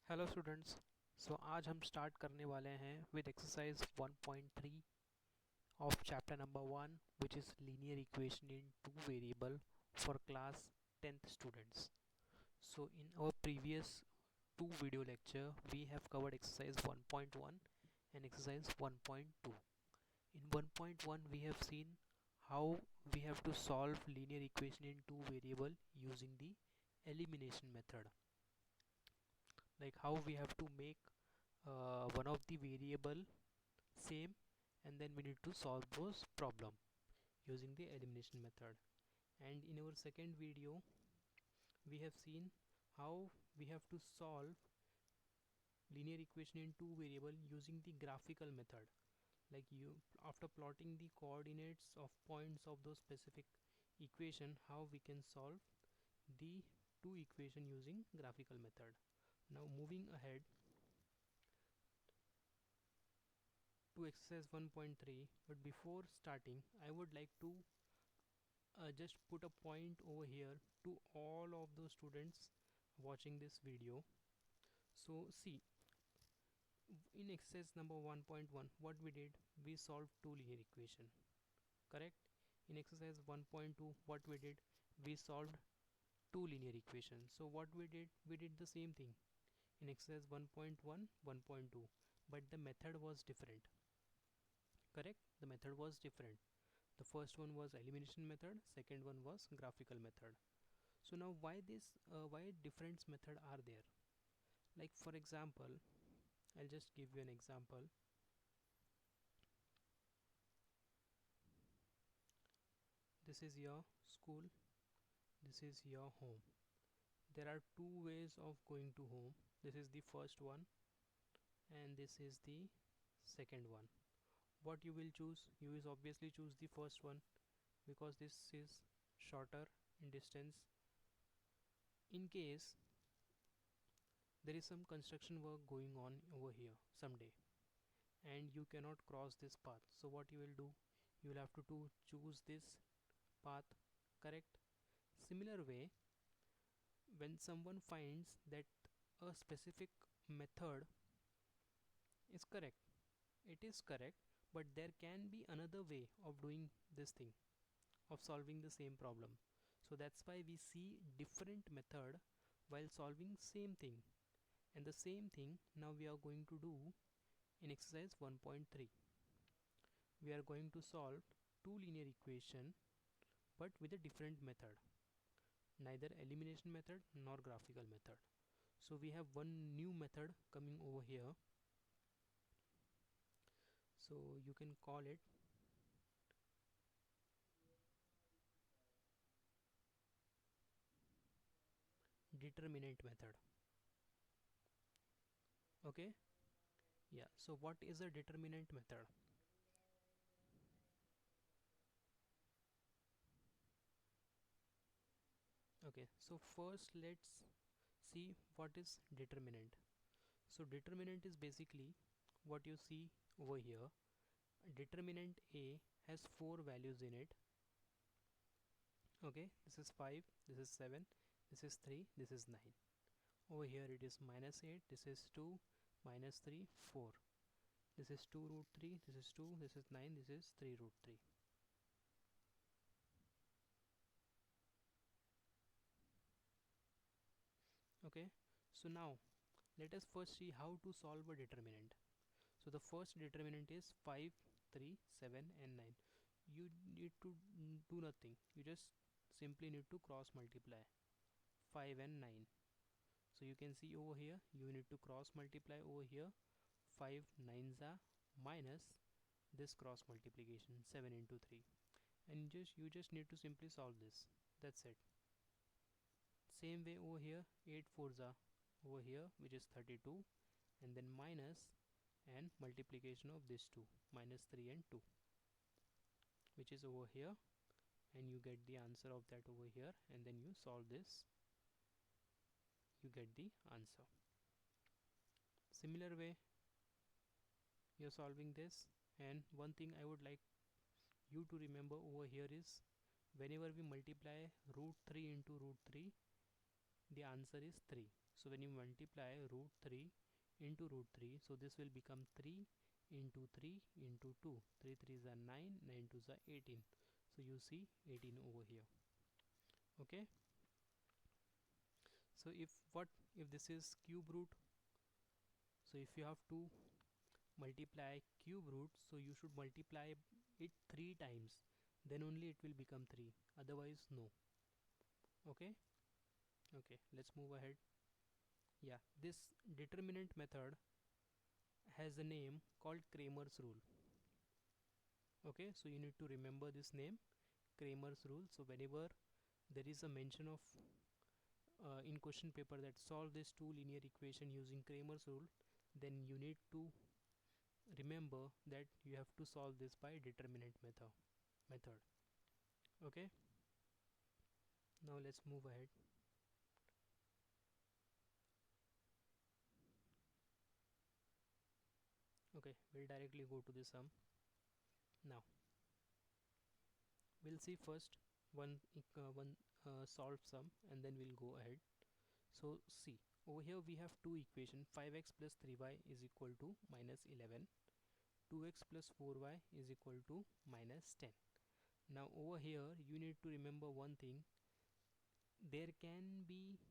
Hello students. आज हम start करने वाले हैं with exercise 1.3 of chapter number 1 which is linear equation in two variable for class 10th students. So in our previous two video lecture we have covered exercise 1.1 and exercise 1.2. In 1.1 we have seen how we have to solve linear equation in two variable using the elimination method, like how we have to make one of the variable same, and then we need to solve those problem using the elimination method. And in our second video we have seen how we have to solve linear equation in two variable using the graphical method, like you after plotting the coordinates of points of those specific equation, how we can solve the two equation using graphical method. Now moving ahead to exercise 1.3, but before starting I would like to just put a point over here to all of those students watching this video. So see, in exercise number 1.1 what we did, we solved two linear equation, correct? In exercise 1.2 what we did, we solved two linear equations. So what we did the same thing in exercise 1.1 1.2, but the method was different, correct? The method was different. The first one was elimination method, second one was graphical method. So now why different method are there? Like for example, I'll just give you an example. This is your school, this is your home. There are two ways of going to home. This is the first one and this is the second one. What you will choose? You will obviously choose the first one because this is shorter in distance. In case there is some construction work going on over here someday and you cannot cross this path, so what you will do, you will have to choose this path, correct? Similar way, when someone finds that a specific method is correct, it is correct, but there can be another way of doing this thing, of solving the same problem. So that's why we see different method while solving same thing. And the same thing now we are going to do in exercise 1.3. We are going to solve two linear equation but with a different method, neither elimination method nor graphical method. So we have one new method coming over here, so you can call it determinant method. Okay, yeah. So what is a determinant method? Okay, so first let's see what is determinant. So determinant is basically what you see over here. Determinant A has four values in it. Okay, this is 5, this is 7, this is 3, this is 9. Over here it is -8, this is 2, -3, 4. This is 2 root 3, this is 2, this is 9, this is 3 root 3. Okay, so now let us first see how to solve a determinant. So the first determinant is 5, 3, 7 and 9. You need to do nothing, you just simply need to cross multiply 5 and 9. So you can see over here you need to cross multiply over here, 5 9s are minus this cross multiplication 7 into 3, and you just need to simply solve this, that's it. Same way over here, 8 4s are over here, which is 32, and then minus and multiplication of this 2, -3 and 2, which is over here, and you get the answer of that over here, and then you solve this, you get the answer. Similar way you're solving this. And one thing I would like you to remember over here is, whenever we multiply root 3 into root 3, the answer is 3. So when you multiply root 3 into root 3, so this will become 3 into 3 into 2. 3 3s are 9, 9 2s are 18. So you see 18 over here. Okay. So if this is cube root, so if you have to multiply cube root, so you should multiply it 3 times, then only it will become 3, otherwise no. Okay. Okay, let's move ahead. Yeah, this determinant method has a name called Kramer's rule. Okay, so you need to remember this name, Kramer's rule. So whenever there is a mention of in question paper that solve this two linear equation using Kramer's rule, then you need to remember that you have to solve this by determinant method. Okay, now let's move ahead. Okay, we'll directly go to the sum. Now we'll see first one solved sum, and then we'll go ahead. So see, over here we have two equations. 5x plus 3y is equal to minus 11. 2x plus 4y is equal to minus 10. Now over here you need to remember one thing. There can be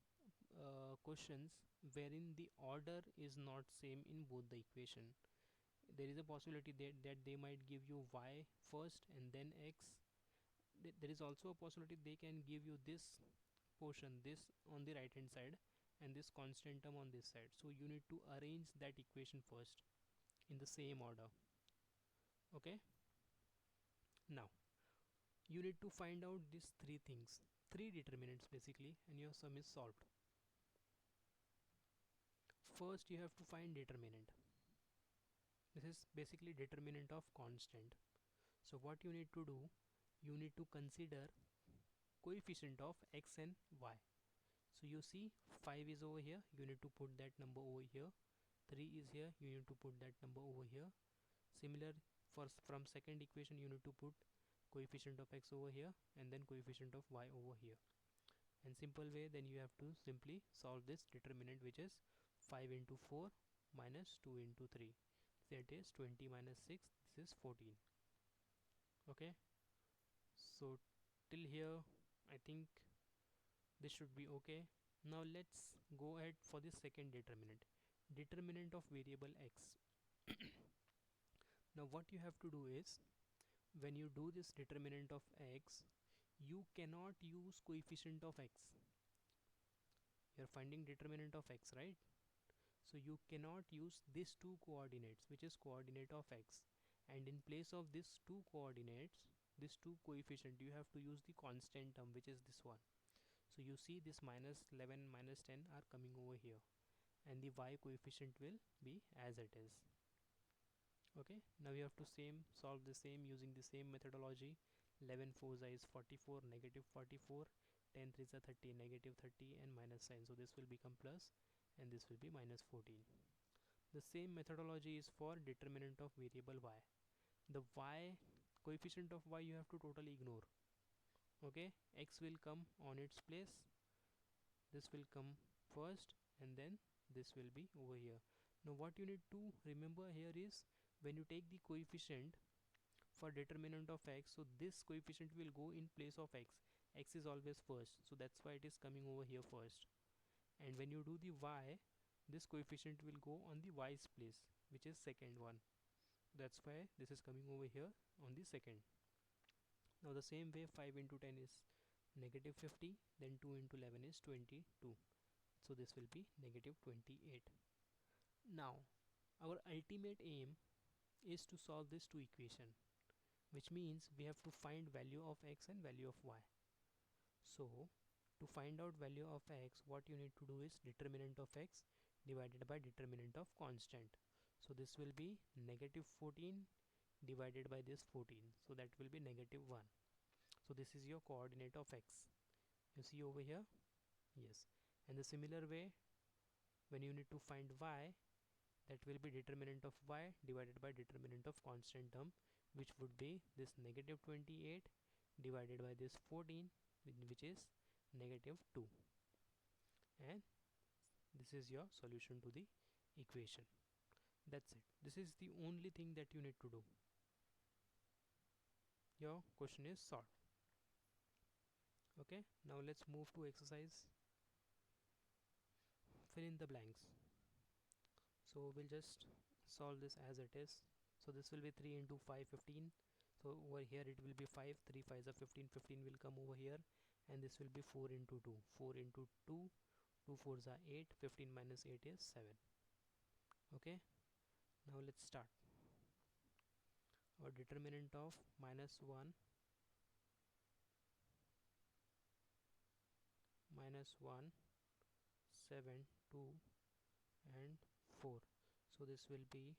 questions wherein the order is not same in both the equation. There is a possibility that they might give you y first and then x. There is also a possibility they can give you this portion, this on the right hand side, and this constant term on this side. So you need to arrange that equation first in the same order. Okay, now you need to find out these three things, three determinants basically, and your sum is solved. First you have to find determinant. This is basically determinant of constant. So what you need to do, you need to consider coefficient of x and y. So you see 5 is over here, you need to put that number over here. 3 is here, you need to put that number over here. Similar from second equation, you need to put coefficient of x over here and then coefficient of y over here. And simple way, then you have to simply solve this determinant, which is 5 into 4 minus 2 into 3. That is 20 minus 6, this is 14. Okay, so till here I think this should be okay. Now let's go ahead for the second determinant of variable x. Now what you have to do is, when you do this determinant of x, you cannot use coefficient of x. You are finding determinant of x, right? So you cannot use these two coordinates, which is coordinate of x, and in place of these two coordinates, this two coefficient, you have to use the constant term, which is this one. So you see this minus 11 minus 10 are coming over here, and the y coefficient will be as it is. Okay, now you have to solve the same using the same methodology. 11 4 is 44, negative 44, 10 3 is 30, negative 30, and minus sign. So this will become plus and this will be minus 14. The same methodology is for determinant of variable y. The y coefficient of y you have to totally ignore. Okay, x will come on its place, this will come first, and then this will be over here. Now what you need to remember here is, when you take the coefficient for determinant of x, so this coefficient will go in place of x. X is always first, so that's why it is coming over here first. And when you do the y, this coefficient will go on the y's place, which is second one. That's why this is coming over here on the second. Now the same way, 5 into 10 is negative 50, then 2 into 11 is 22. So this will be negative 28. Now our ultimate aim is to solve this two equation, which means we have to find value of x and value of y. So to find out value of x, what you need to do is determinant of x divided by determinant of constant. So this will be negative 14 divided by this 14, so that will be negative 1. So this is your coordinate of x, you see over here. Yes, and the similar way, when you need to find y, that will be determinant of y divided by determinant of constant term, which would be this negative 28 divided by this 14, which is negative 2. and this is your solution to the equation. That's it. This is the only thing that you need to do. Your question is solved. Okay, now let's move to exercise fill in the blanks. So we'll just solve this as it is. So this will be 3 into 5 15. So over here it will be 5, 3 5s are 15, 15 will come over here, and this will be 4 into 2, 4 into 2, 2 4s are 8, 15 minus 8 is 7. Okay, now let's start. Our determinant of minus 1, minus 1, 7, 2 and 4. So this will be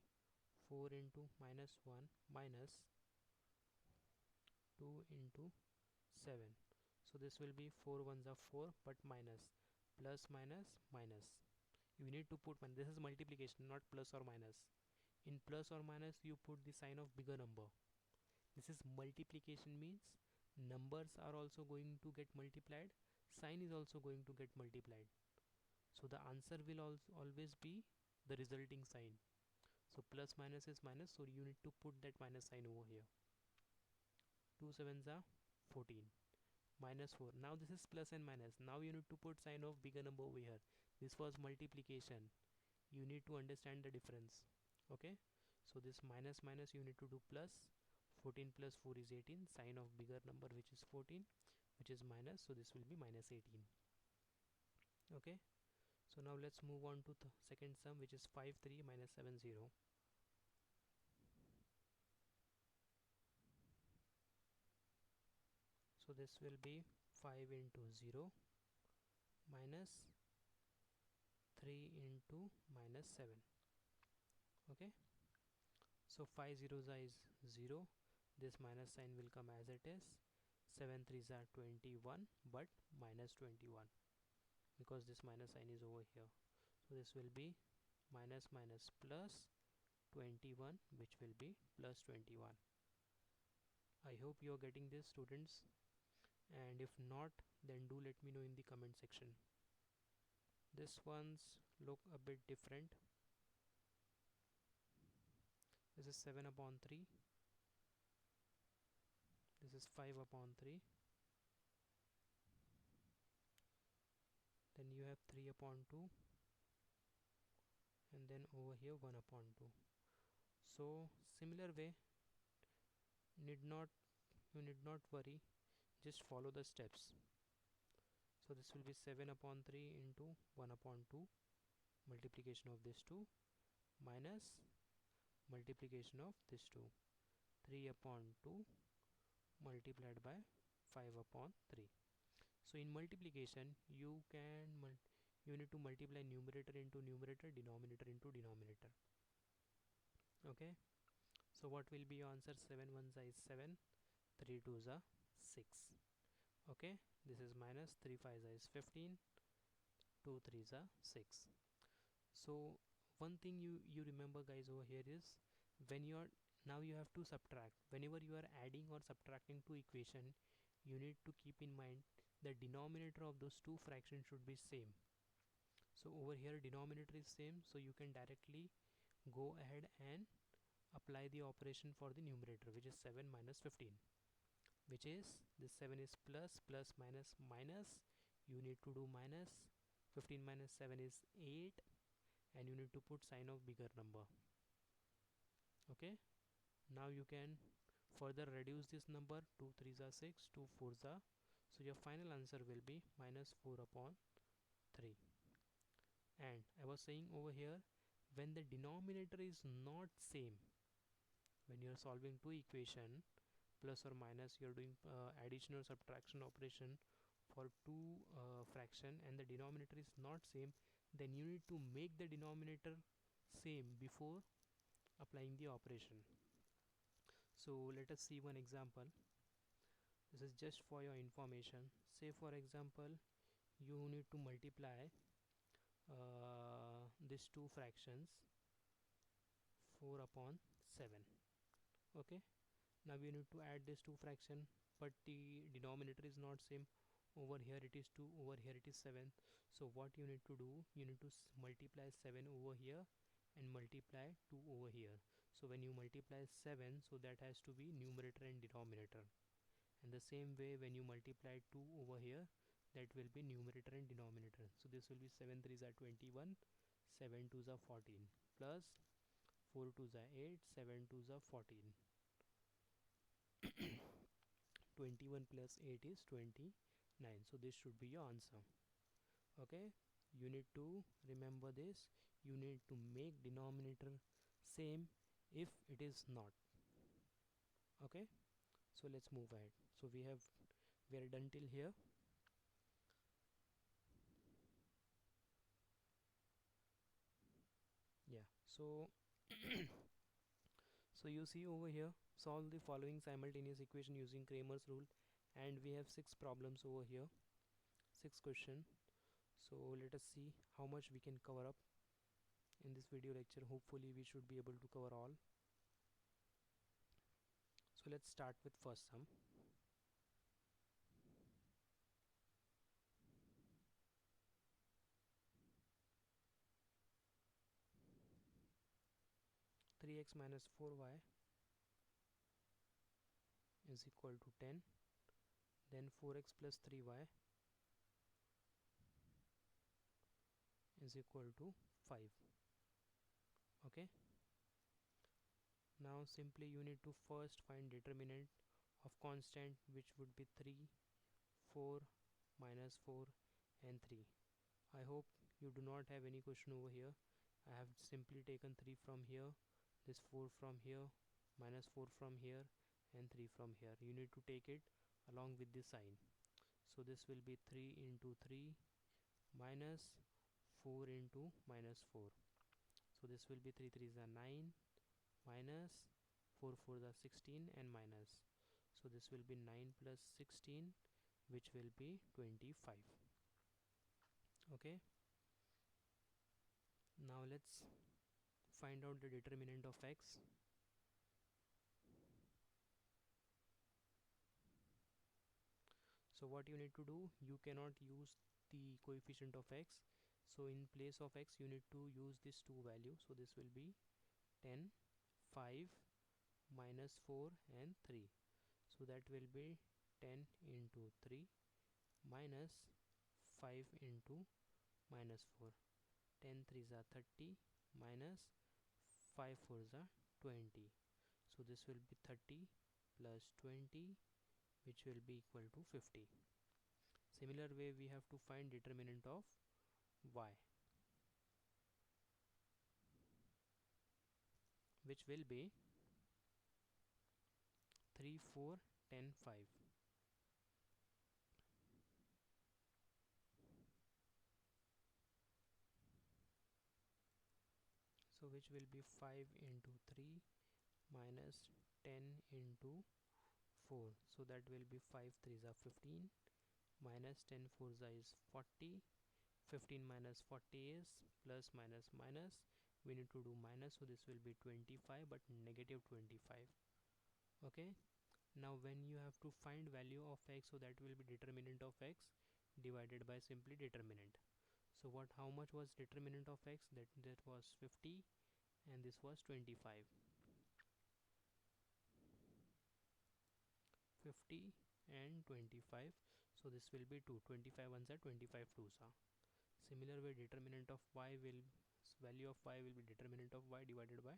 4 into minus 1 minus 2 into 7. So this will be 4 ones are 4, but minus, plus minus minus. You need to put this is multiplication, not plus or minus. In plus or minus you put the sign of bigger number. This is multiplication, means numbers are also going to get multiplied, sign is also going to get multiplied. So the answer will always be the resulting sign. So plus minus is minus, so you need to put that minus sign over here. 2 sevens are 14, minus 4. Now this is plus and minus. Now you need to put sign of bigger number over here. This was multiplication. You need to understand the difference. Okay, so this minus minus you need to do plus. 14 plus 4 is 18, sign of bigger number which is 14, which is minus, so this will be minus 18. Okay, so now let's move on to the second sum, which is 5 3 minus 7 0. So this will be 5 into 0 minus 3 into minus 7. Okay, so 5 zeros is 0, this minus sign will come as it is. 7 threes are 21, but minus 21, because this minus sign is over here. So this will be minus minus plus 21, which will be plus 21. I hope you are getting this, students, and if not, then do let me know in the comment section. This ones look a bit different. This is 7 upon 3, this is 5 upon 3, then you have 3 upon 2, and then over here 1 upon 2. So similar way, you need not worry, just follow the steps. So this will be 7 upon 3 into 1 upon 2, multiplication of this 2, minus multiplication of this 2, 3 upon 2 multiplied by 5 upon 3. So in multiplication you need to multiply numerator into numerator, denominator into denominator. Okay, so what will be your answer? 7 ones is 7, 3 twos are 6. Okay, this is minus 3 5s is 15, 2 3s are 6. So one thing you remember, guys, over here is when you are now you have to subtract. Whenever you are adding or subtracting two equation, you need to keep in mind the denominator of those two fractions should be same. So over here denominator is same, so you can directly go ahead and apply the operation for the numerator, which is 7 minus 15, which is this 7 is plus, plus minus minus, you need to do minus. 15 minus 7 is 8, and you need to put sign of bigger number. Okay, now you can further reduce this number. 2 3s are 6, 2 4s are, so your final answer will be minus 4 upon 3. And I was saying over here, when the denominator is not same, when you are solving two equation, plus or minus, you are doing addition or subtraction operation for two fraction, and the denominator is not same, then you need to make the denominator same before applying the operation. So let us see one example. This is just for your information. Say for example, you need to multiply these two fractions, 4 upon 7. Okay, now we need to add this two fraction, but the denominator is not same. Over here it is 2, over here it is 7. So what you need to do, you need to multiply 7 over here and multiply 2 over here. So when you multiply 7, so that has to be numerator and denominator, and the same way when you multiply 2 over here, that will be numerator and denominator. So this will be 7 3s are 21, 7 2s are 14, plus 4 2s are 8, 7 2s are 14. 21 plus 8 is 29. So this should be your answer. Okay, you need to remember this. You need to make denominator same if it is not. Okay, so let's move ahead. So we are done till here. Yeah, so so you see over here, solve the following simultaneous equation using Kramer's rule, and we have 6 problems over here, 6 question. So let us see how much we can cover up in this video lecture. Hopefully we should be able to cover all. So let's start with first sum. Three x minus 4y is equal to 10. Then 4x plus 3y is equal to 5. Okay, now simply you need to first find determinant of constant, which would be 3, 4, minus 4 and 3. I hope you do not have any question over here. I have simply taken 3 from here, this 4 from here, minus 4 from here and 3 from here. You need to take it along with the sign. So this will be 3 into 3 minus 4 into minus 4. So this will be 3 3s are 9 minus 4 4s are 16 and minus. So this will be 9 plus 16, which will be 25. Okay, now let's find out the determinant of x. So what you need to do, you cannot use the coefficient of x. So in place of x you need to use this two value. So this will be 10, 5, minus 4 and 3. So that will be 10 into 3 minus 5 into minus 4. 10 3s are 30 minus 5 4s are 20. So this will be 30 plus 20, which will be equal to 50. Similar way we have to find determinant of y, which will be 3 4 10 5. So which will be 5 into 3 minus 10 into 4. So that will be 5 3s are 15 minus 10 4s is 40. 15 minus 40 is plus minus minus. We need to do minus, so this will be 25 but negative 25. Okay, now when you have to find value of x, so that will be determinant of x divided by simply determinant. So what, how much was determinant of x? That was 50 and this was 25. 50 and 25. So this will be 2. 25 ones are 25 2s are. Similar way determinant of y will, value of y will be determinant of y divided by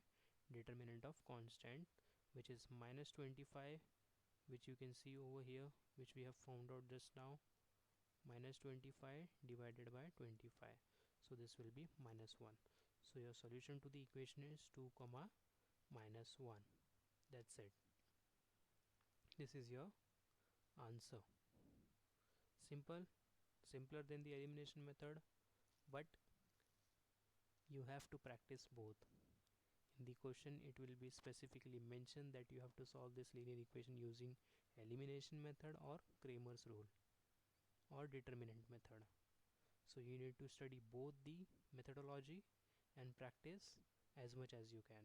determinant of constant, which is minus 25, which you can see over here, which we have found out just now. Minus 25 divided by 25. So this will be minus 1. So your solution to the equation is 2 comma minus 1. That's it. This is your answer. Simple, simpler than the elimination method, but you have to practice both. In the question it will be specifically mentioned that you have to solve this linear equation using elimination method or Kramer's rule or determinant method. So you need to study both the methodology and practice as much as you can.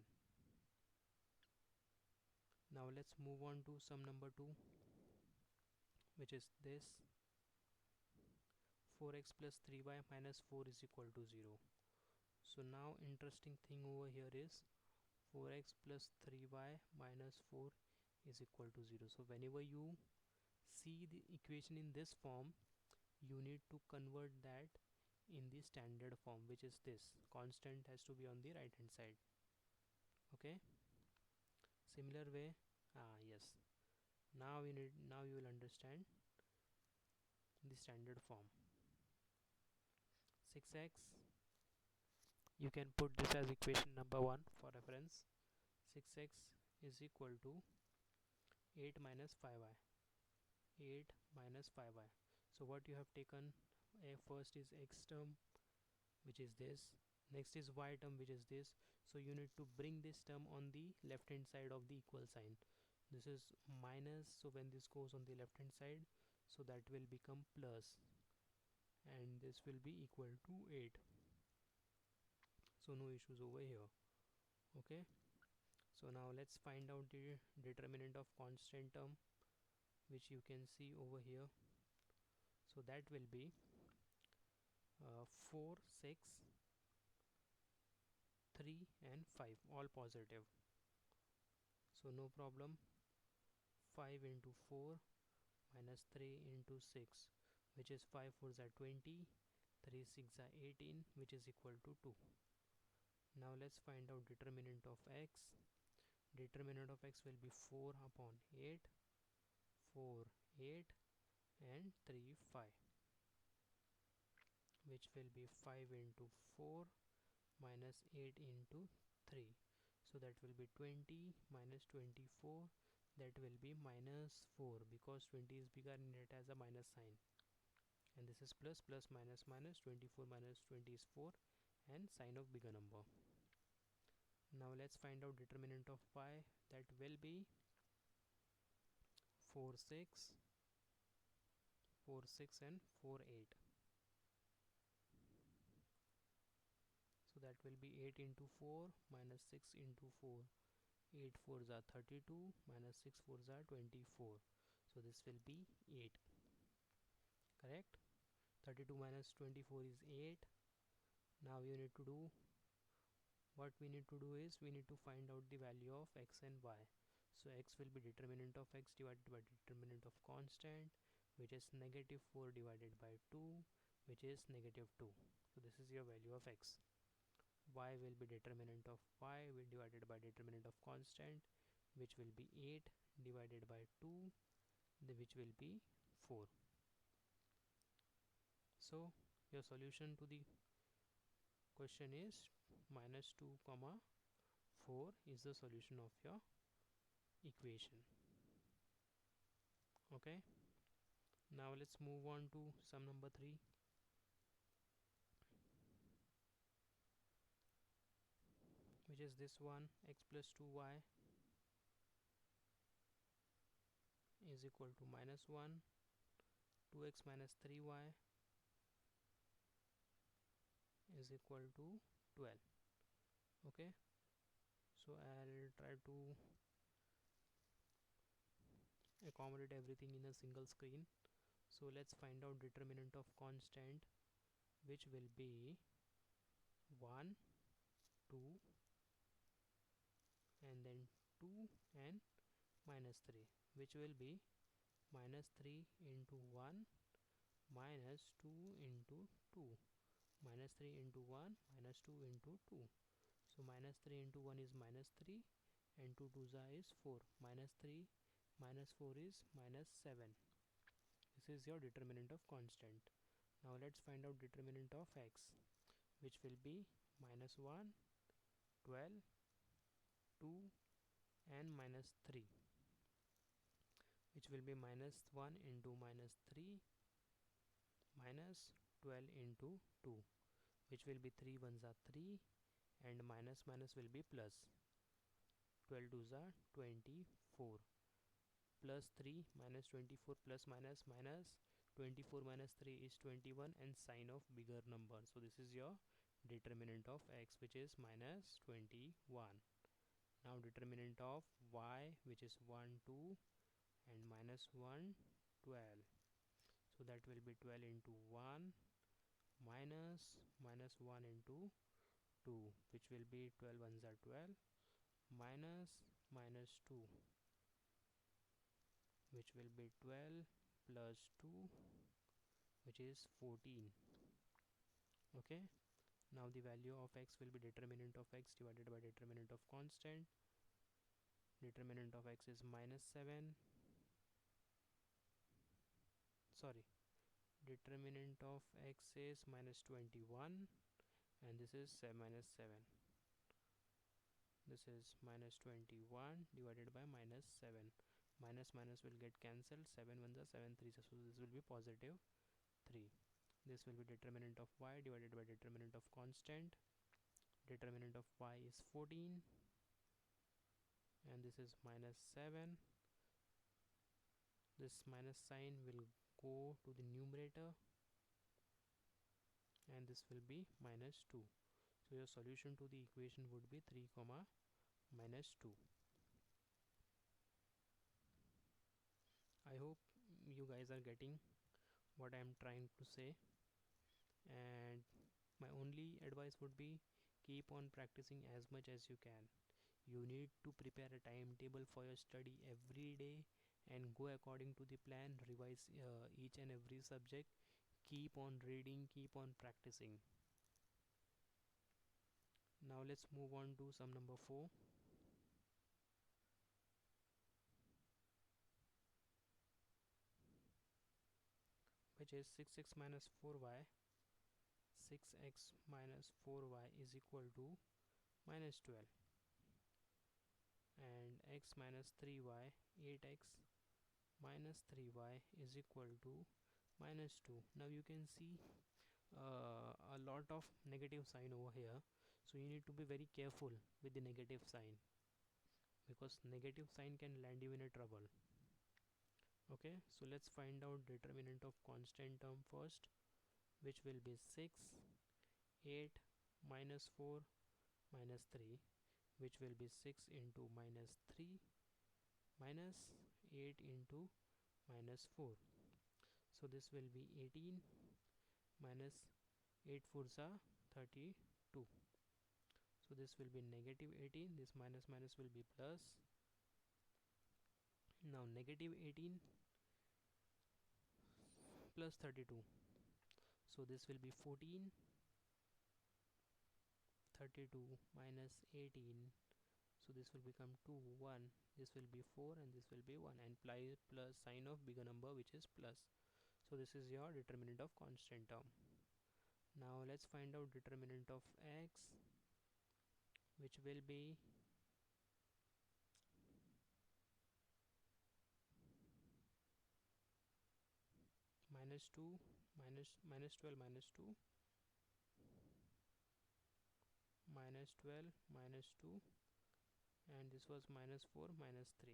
Now let's move on to sum number 2, which is this. 4x plus 3y minus 4 is equal to 0. So now interesting thing over here is 4x plus 3y minus 4 is equal to 0. So whenever you see the equation in this form, you need to convert that in the standard form, which is this. Constant has to be on the right hand side. Okay, similar way. Yes, now you will understand the standard form. 6x, you can put this as equation number 1 for reference. 6x is equal to 8 minus 5y. 8 minus 5y. So what you have taken, first is x term, which is this, next is y term, which is this. So you need to bring this term on the left hand side of the equal sign. This is minus, so when this goes on the left hand side, so that will become plus, and this will be equal to 8. So no issues over here. Okay, so now let's find out the determinant of constant term, which you can see over here. So that will be 4, 6, 3 and 5, all positive. So no problem. 5 into 4 minus 3 into 6, which is 5 4s are 20, 3 6 are 18, which is equal to 2. Now let's find out determinant of x. Determinant of x will be 4 upon 8, 4 8 and 3 5, which will be 5 into 4 minus 8 into 3. So that will be 20 minus 24, that will be minus 4, because 20 is bigger and it has a minus sign. And this is plus, plus minus minus, 24 minus 20 is 4, and sign of bigger number. Now let's find out determinant of y. That will be 4 6, 4 6 and 4 8. So that will be 8 into 4 minus 6 into 4. 8 4s are 32 minus 6 4s are 24. So this will be 8. Correct? 32 minus 24 is 8. Now you need to do, what we need to do is we need to find out the value of x and y. So x will be determinant of x divided by determinant of constant, which is negative 4 divided by 2, which is negative 2. So this is your value of x. Y will be determinant of y divided by determinant of constant, which will be 8 divided by 2, which will be 4. So your solution to the question is minus 2 comma 4 is the solution of your equation. Okay, now let's move on to sum number 3. Which is this one, x plus 2y is equal to minus 1, 2x minus 3y is equal to 12. Okay, so I'll try to accommodate everything in a single screen. So let's find out determinant of constant, which will be 1 2 and then 2 and minus 3, which will be minus 3 into 1 minus 2 into 2, minus 3 into 1 minus 2 into 2. So minus 3 into 1 is minus 3 and 2 2s is 4. Minus 3 minus 4 is minus 7. This is your determinant of constant. Now let's find out determinant of x, which will be minus 1, 12, 2 and minus 3, which will be minus 1 into minus 3 minus 12 into 2, which will be 3 1s are 3 and minus minus will be plus. 12 2s are 24, plus 3 minus 24 plus minus minus 24 minus 3 is 21 and sign of bigger number. So this is your determinant of x, which is minus 21. Now determinant of y, which is 1 2 and minus 1 12. So that will be 12 into 1 minus 1 into 2, which will be 12 ones are 12, minus 2, which will be 12 plus 2, which is 14. Okay, now the value of x will be determinant of x divided by determinant of constant. Determinant of x is minus 7, sorry, determinant of x is minus 21, and this is minus 7. This is minus 21 divided by minus 7. Minus will get cancelled. 7 ones are 7 threes, so this will be positive 3. This will be determinant of y divided by determinant of constant. Determinant of y is 14, and this is minus 7. This minus sign will go to the numerator, and this will be minus 2. So your solution to the equation would be 3 comma minus 2. I hope you guys are getting what I am trying to say, and my only advice would be keep on practicing as much as you can. You need to prepare a timetable for your study every day and go according to the plan. Revise each and every subject. Keep on reading, keep on practicing. Now let's move on to sum number 4. Which is 6x minus 4y. 6x minus 4y is equal to minus 12, and x minus 3y, 8x minus 3y is equal to minus 2. Now you can see a lot of negative sign over here, so you need to be very careful with the negative sign, because negative sign can land you in a trouble. Okay, so let's find out determinant of constant term first, which will be 6, 8 minus 4 minus 3, which will be 6 into minus 3 minus 8 into minus 4. So this will be 18 minus 8 fours are 32. So this will be negative 18. This minus will be plus. Now negative 18 plus 32. So this will be 14. 32 minus 18. So this will become 2, 1. This will be 4 and this will be 1. And plus sign of bigger number, which is plus. So this is your determinant of constant term. Now let's find out determinant of x, which will be minus 2 minus 12 minus 2 minus 12 minus 2, and this was minus 4 minus 3.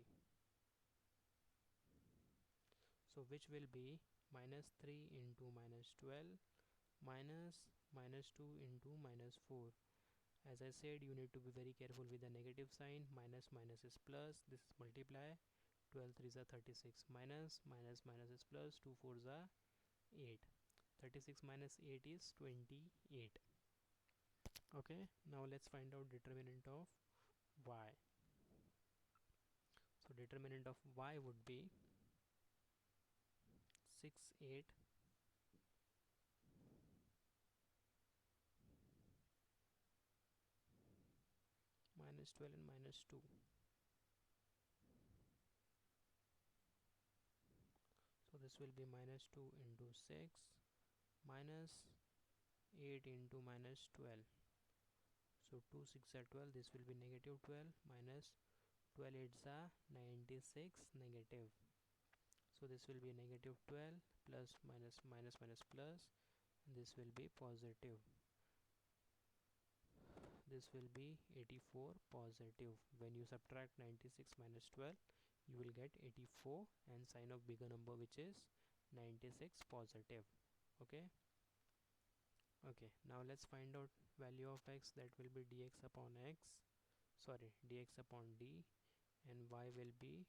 So which will be minus 3 into minus 12 minus 2 into minus 4. As I said, you need to be very careful with the negative sign. Minus is plus. This is multiply. 12 3s are 36. Minus is plus. 2 4s are 8. 36 minus 8 is 28. Okay, now let's find out determinant of y. So determinant of y would be 6 8 minus 12 and minus 2. So this will be minus 2 into 6 minus 8 into minus 12. So 2 6 are 12. This will be negative 12 minus 12 8s are 96 negative. So this will be negative 12 plus minus plus, and this will be positive. This will be 84 positive. When you subtract 96 minus 12, you will get 84 and sign of bigger number, which is 96 positive. Okay, now let's find out value of x. That will be dx upon x, sorry, dx upon d, and y will be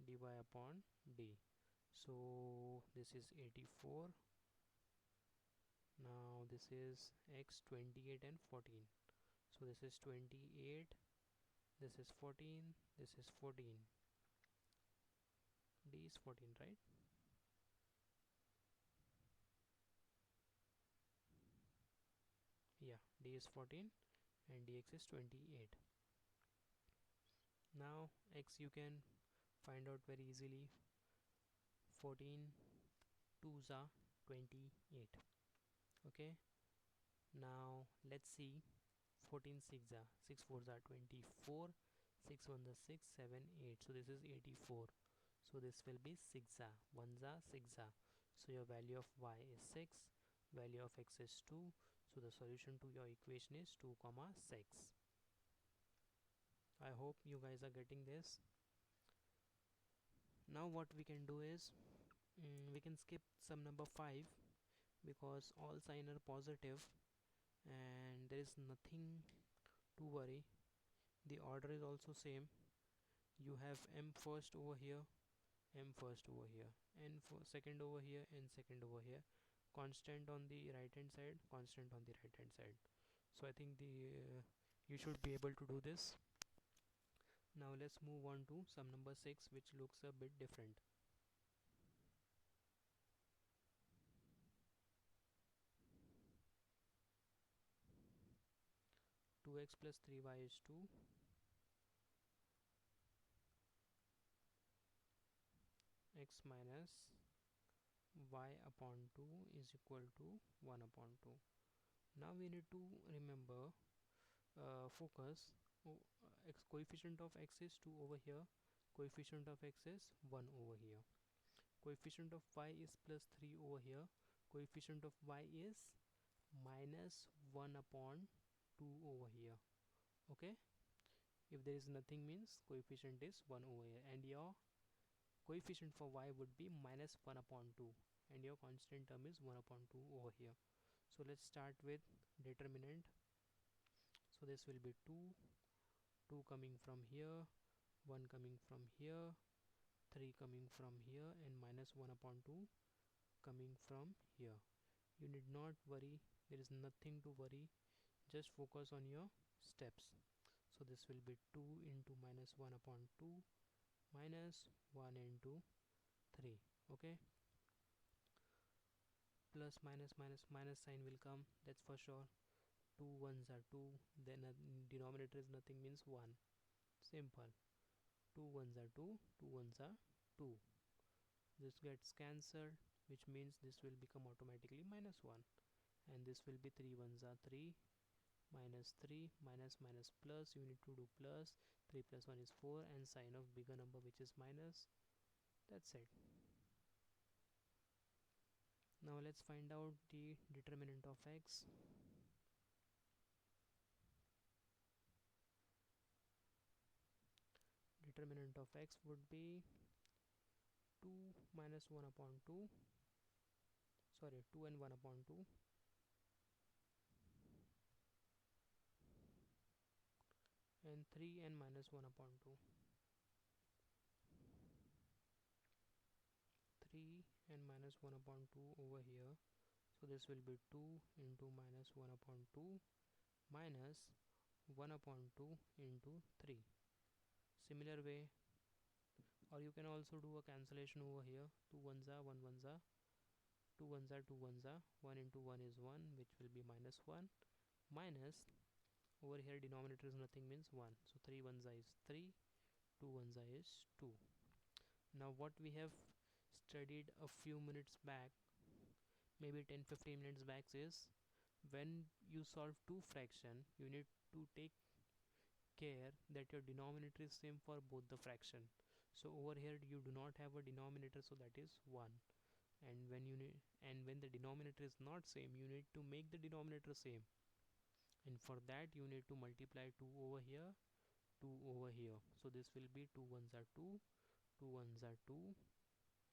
dy upon d. So this is 84. Now this is x 28 and 14. So this is 28, this is 14, this is 14. D is 14, right? Yeah, D is 14 and dx is 28. Now x you can find out very easily. 14 2s are 28. Okay, now let's see. 14 6 are 6 4s are 24, 6 1s are 6 7 8. So this is 84. So this will be 6 are 1s are 6 are. So your value of y is 6, value of x is 2. So the solution to your equation is 2 comma 6. I hope you guys are getting this. Now what we can do is we can skip sum number 5 because all sign are positive and there is nothing to worry. The order is also same. You have m first over here, m first over here, n second over here, n second over here, constant on the right hand side, constant on the right hand side. So I think the you should be able to do this. Now let's move on to sum number 6, which looks a bit different. 2x plus 3y is 2, x minus y upon 2 is equal to 1 upon 2. Now we need to remember, focus, x coefficient of x is 2 over here, coefficient of x is 1 over here, coefficient of y is plus 3 over here, coefficient of y is minus 1 upon 2 over here. Okay, if there is nothing means coefficient is 1 over here, and your coefficient for y would be minus 1 upon 2, and your constant term is 1 upon 2 over here. So let's start with determinant. So this will be 2, 2 coming from here, 1 coming from here, 3 coming from here, and minus 1 upon 2 coming from here. You need not worry, there is nothing to worry, just focus on your steps. So this will be 2 into minus 1 upon 2 minus 1 into 3. Okay, plus minus minus minus sign will come, that's for sure. 2 ones are 2, then denominator is nothing means 1. Simple. 2 ones are 2, 2 ones are 2. This gets cancelled, which means this will become automatically minus 1, and this will be 3 ones are 3, minus 3, minus minus plus, you need to do plus. 3 plus 1 is 4, and sign of bigger number, which is minus. That's it. Now let's find out the determinant of x. Determinant of x would be 2 minus 1 upon 2, sorry, 2 and 1 upon 2, and 3 and minus 1 upon 2. 3 and minus 1 upon 2 over here. So this will be 2 into minus 1 upon 2 minus 1 upon 2 into 3. Similar way, or you can also do a cancellation over here. 2 ones are 1 ones are 2 ones are 2 ones are 1 into 1 is 1, which will be minus 1, minus over here denominator is nothing means 1. So 3 ones are is 3, 2 ones are is 2. Now what we have studied a few minutes back, maybe 10-15 minutes back, is when you solve two fraction, you need to take care that your denominator is same for both the fraction. So over here you do not have a denominator, so that is 1. And when the denominator is not same, you need to make the denominator same, and for that you need to multiply 2 over here, 2 over here. So this will be 2 ones are 2, 2 ones are 2,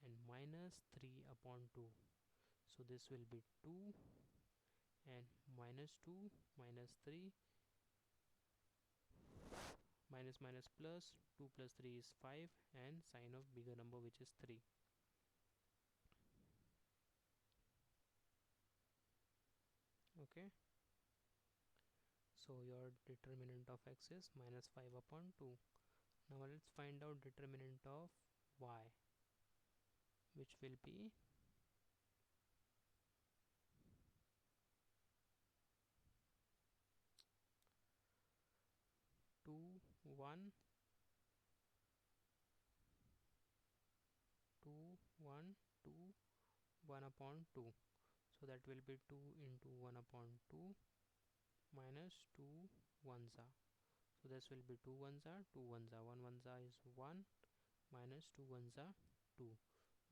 and minus 3 upon 2. So this will be 2 and minus 2 minus 3, minus minus plus, 2 plus 3 is 5, and sign of bigger number, which is 3. Okay, so your determinant of x is minus 5 upon 2. Now let's find out determinant of y, which will be 2 1 2 1 2 1 upon 2. So that will be 2 into 1 upon 2 minus 2 ones are. So this will be 2 ones are, 2 ones are, 1 ones are is 1 minus 2 ones are 2.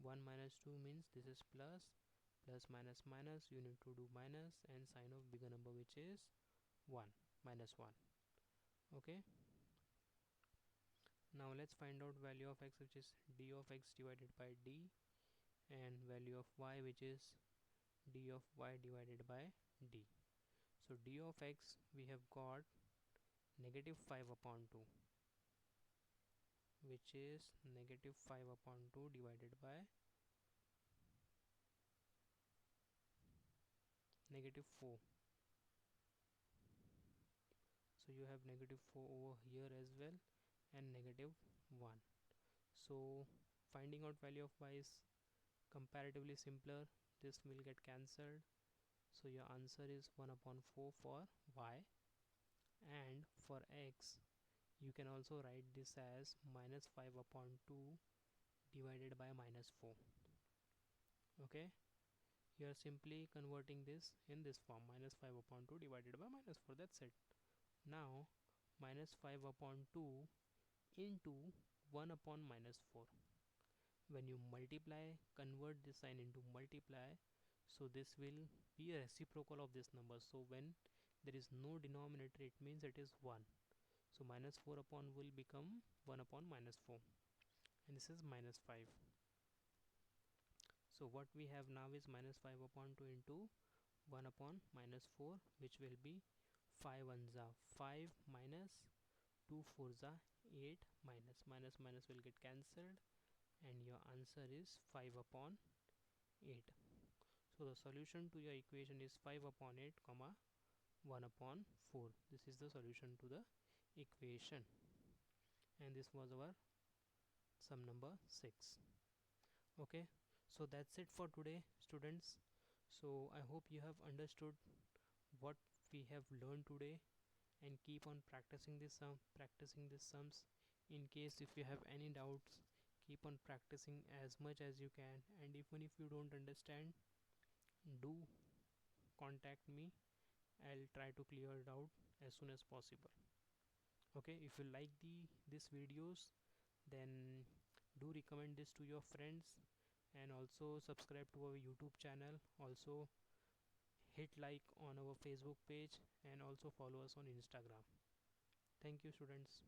1 minus 2 means this is plus, plus minus minus, you need to do minus and sign of bigger number, which is 1, minus 1. Okay, now let's find out value of x, which is d of x divided by d, and value of y, which is d of y divided by d. So d of x we have got negative 5 upon 2, which is negative 5 upon 2 divided by negative 4. So you have negative 4 over here as well, and negative 1. So finding out value of y is comparatively simpler. This will get cancelled, so your answer is 1 upon 4 for y. And for x, you can also write this as minus 5 upon 2 divided by minus 4. Okay, you are simply converting this in this form, minus 5 upon 2 divided by minus 4. That's it. Now minus 5 upon 2 into 1 upon minus 4. When you multiply, convert this sign into multiply, so this will be a reciprocal of this number. So when there is no denominator, it means it is 1. So minus 4 upon will become 1 upon minus 4, and this is minus 5. So what we have now is minus 5 upon 2 into 1 upon minus 4, which will be 5 ones are 5 minus 2 fours are 8, minus minus minus will get cancelled, and your answer is 5 upon 8. So the solution to your equation is 5 upon 8 comma 1 upon 4. This is the solution to the equation, and this was our sum number 6. Okay, so that's it for today, students. So I hope you have understood what we have learned today, and keep on practicing these sums. In case if you have any doubts, keep on practicing as much as you can, and even if you don't understand, do contact me. I'll try to clear it out as soon as possible. Okay, if you like these videos, then do recommend this to your friends, and also subscribe to our YouTube channel. Also hit like on our Facebook page, and also follow us on Instagram. Thank you, students.